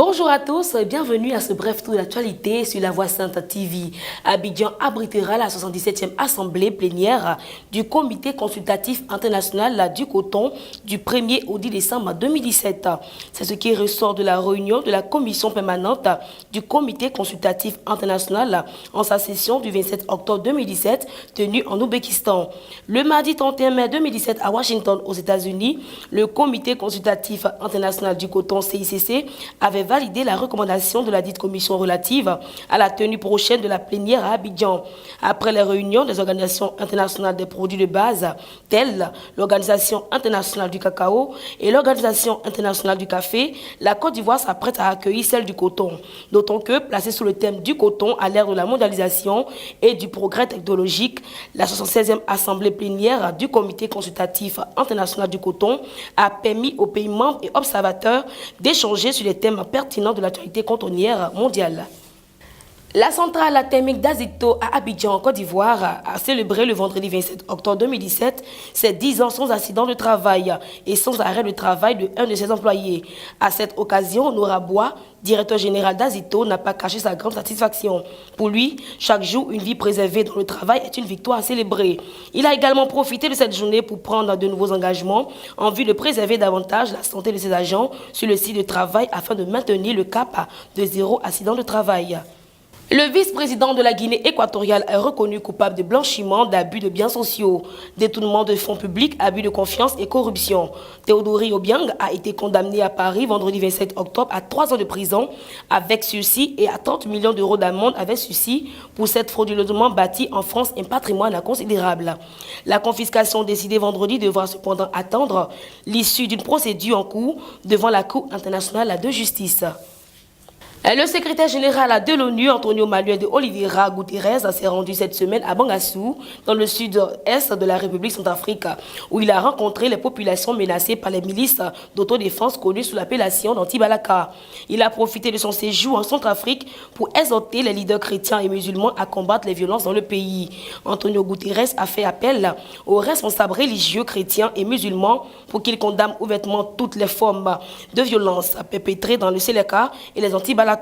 Bonjour à tous et bienvenue à ce bref tour d'actualité sur la Voix Sainte TV. Abidjan abritera la 77e assemblée plénière du Comité consultatif international du coton du 1er au 10 décembre 2017. C'est ce qui ressort de la réunion de la commission permanente du Comité consultatif international en sa session du 27 octobre 2017 tenue en Ouzbékistan. Le mardi 31 mai 2017 à Washington aux États-Unis, le Comité consultatif international du coton CICC avait validé la recommandation de la dite commission relative à la tenue prochaine de la plénière à Abidjan. Après les réunions des organisations internationales des produits de base, telles l'Organisation internationale du cacao et l'Organisation internationale du café, la Côte d'Ivoire s'apprête à accueillir celle du coton. D'autant que, placée sous le thème du coton à l'ère de la mondialisation et du progrès technologique, la 76e assemblée plénière du Comité consultatif international du coton a permis aux pays membres et observateurs d'échanger sur les thèmes pertinents de l'actualité cotonnière mondiale. La centrale thermique d'Azito à Abidjan, en Côte d'Ivoire, a célébré le vendredi 27 octobre 2017 ses 10 ans sans accident de travail et sans arrêt de travail de un de ses employés. À cette occasion, Nora Bois, directeur général d'Azito, n'a pas caché sa grande satisfaction. Pour lui, chaque jour, une vie préservée dans le travail est une victoire à célébrer. Il a également profité de cette journée pour prendre de nouveaux engagements en vue de préserver davantage la santé de ses agents sur le site de travail afin de maintenir le cap de zéro accident de travail. Le vice-président de la Guinée équatoriale est reconnu coupable de blanchiment, d'abus de biens sociaux, détournement de fonds publics, abus de confiance et corruption. Théodori Obiang a été condamné à Paris vendredi 27 octobre à 3 ans de prison avec sursis et à 30 millions d'euros d'amende avec sursis pour s'être frauduleusement bâti en France un patrimoine inconsidérable. La confiscation décidée vendredi devra cependant attendre l'issue d'une procédure en cours devant la Cour internationale de justice. Le secrétaire général de l'ONU, Antonio Manuel de Oliveira Guterres, s'est rendu cette semaine à Bangassou, dans le sud-est de la République centrafrique, où il a rencontré les populations menacées par les milices d'autodéfense connues sous l'appellation d'Anti-Balaka. Il a profité de son séjour en Centrafrique pour exhorter les leaders chrétiens et musulmans à combattre les violences dans le pays. Antonio Guterres a fait appel aux responsables religieux chrétiens et musulmans pour qu'ils condamnent ouvertement toutes les formes de violence perpétrées dans le Séléka et les Anti-Balaka.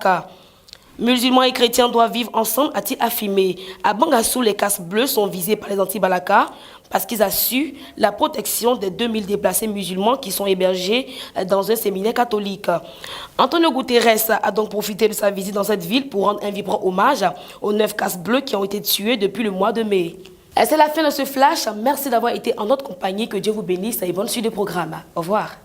Musulmans et chrétiens doivent vivre ensemble, a-t-il affirmé. À Bangassou, les casques bleus sont visés par les Anti-Balaka parce qu'ils assurent la protection des 2000 déplacés musulmans qui sont hébergés dans un séminaire catholique. Antonio Guterres a donc profité de sa visite dans cette ville pour rendre un vibrant hommage aux 9 casques bleus qui ont été tués depuis le mois de mai. C'est la fin de ce flash. Merci d'avoir été en notre compagnie. Que Dieu vous bénisse et bonne suite de programme. Au revoir.